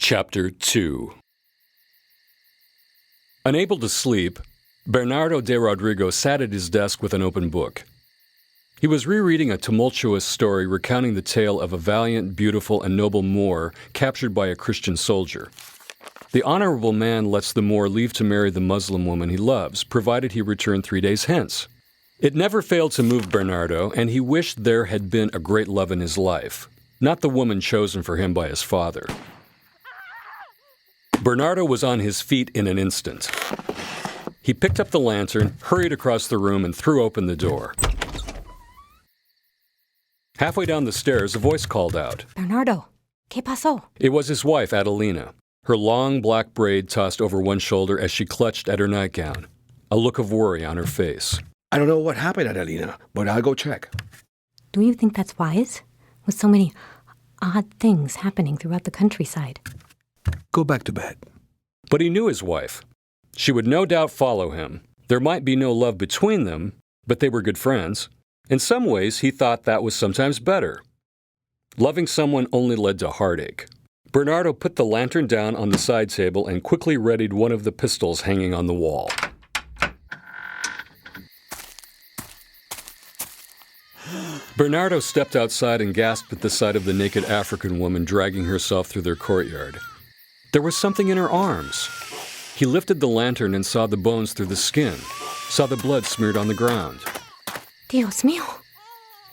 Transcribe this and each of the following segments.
Chapter 2. Unable to sleep, Bernardo de Rodrigo sat at his desk with an open book. He was rereading a tumultuous story recounting the tale of a valiant, beautiful, and noble Moor captured by a Christian soldier. The honorable man lets the Moor leave to marry the Muslim woman he loves, provided he return 3 days hence. It never failed to move Bernardo, and he wished there had been a great love in his life, not the woman chosen for him by his father. Bernardo was on his feet in an instant. He picked up the lantern, hurried across the room, and threw open the door. Halfway down the stairs, a voice called out. Bernardo, ¿qué pasó? It was his wife, Adelina, her long black braid tossed over one shoulder as she clutched at her nightgown, a look of worry on her face. I don't know what happened, Adelina, but I'll go check. Do you think that's wise? With so many odd things happening throughout the countryside. Go back to bed. But he knew his wife. She would no doubt follow him. There might be no love between them, but they were good friends. In some ways, he thought that was sometimes better. Loving someone only led to heartache. Bernardo put the lantern down on the side table and quickly readied one of the pistols hanging on the wall. Bernardo stepped outside and gasped at the sight of the naked African woman dragging herself through their courtyard. There was something in her arms. He lifted the lantern and saw the bones through the skin, saw the blood smeared on the ground. Dios mío,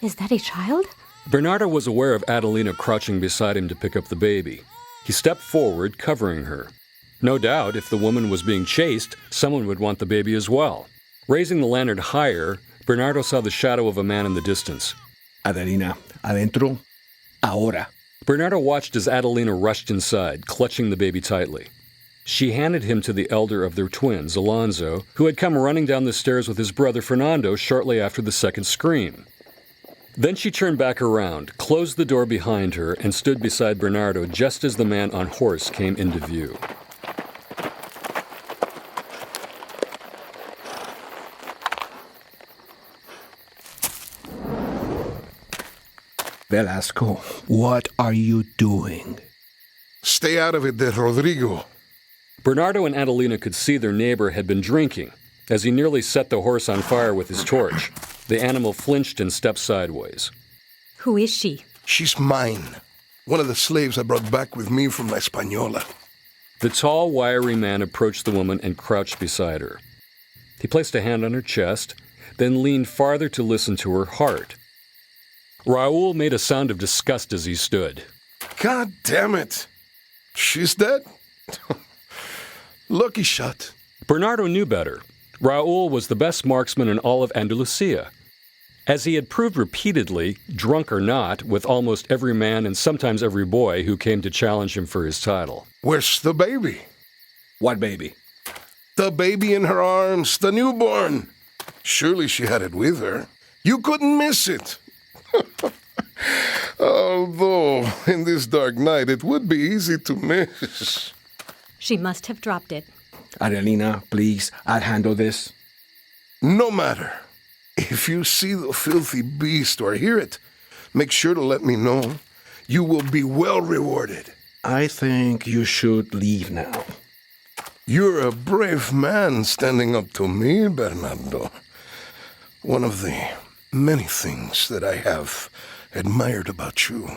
is that a child? Bernardo was aware of Adelina crouching beside him to pick up the baby. He stepped forward, covering her. No doubt, if the woman was being chased, someone would want the baby as well. Raising the lantern higher, Bernardo saw the shadow of a man in the distance. Adelina, adentro, ahora. Bernardo watched as Adelina rushed inside, clutching the baby tightly. She handed him to the elder of their twins, Alonso, who had come running down the stairs with his brother Fernando shortly after the second scream. Then she turned back around, closed the door behind her, and stood beside Bernardo just as the man on horse came into view. Velasco, what are you doing? Stay out of it, de Rodrigo. Bernardo and Adelina could see their neighbor had been drinking. As he nearly set the horse on fire with his torch, the animal flinched and stepped sideways. Who is she? She's mine. One of the slaves I brought back with me from La Española. The tall, wiry man approached the woman and crouched beside her. He placed a hand on her chest, then leaned farther to listen to her heart. Raul made a sound of disgust as he stood. God damn it. She's dead? Lucky shot. Bernardo knew better. Raul was the best marksman in all of Andalusia. As he had proved repeatedly, drunk or not, with almost every man and sometimes every boy who came to challenge him for his title. Where's the baby? What baby? The baby in her arms, the newborn. Surely she had it with her. You couldn't miss it. Although, in this dark night, it would be easy to miss. She must have dropped it. Adelina, please, I'll handle this. No matter. If you see the filthy beast or hear it, make sure to let me know. You will be well rewarded. I think you should leave now. You're a brave man standing up to me, Bernardo. One of the many things that I have admired about you.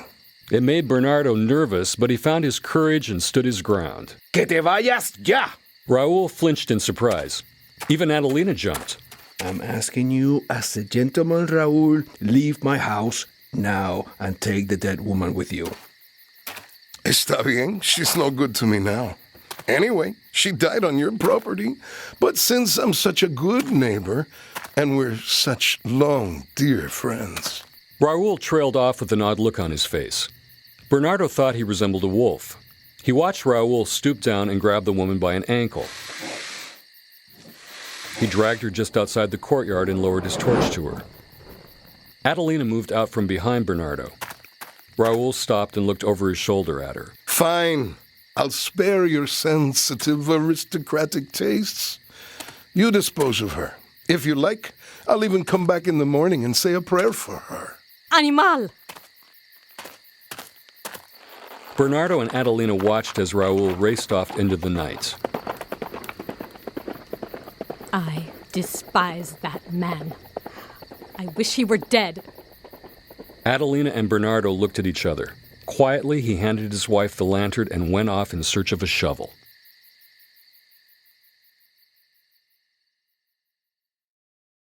It made Bernardo nervous, but he found his courage and stood his ground. Que te vayas ya! Raul flinched in surprise. Even Adelina jumped. I'm asking you, as a gentleman, Raul, leave my house now and take the dead woman with you. Está bien, she's no good to me now. Anyway, she died on your property, but since I'm such a good neighbor, and we're such long, dear friends. Raul trailed off with an odd look on his face. Bernardo thought he resembled a wolf. He watched Raul stoop down and grab the woman by an ankle. He dragged her just outside the courtyard and lowered his torch to her. Adelina moved out from behind Bernardo. Raul stopped and looked over his shoulder at her. Fine. I'll spare your sensitive, aristocratic tastes. You dispose of her. If you like, I'll even come back in the morning and say a prayer for her. Animal! Bernardo and Adelina watched as Raul raced off into the night. I despise that man. I wish he were dead. Adelina and Bernardo looked at each other. Quietly, he handed his wife the lantern and went off in search of a shovel.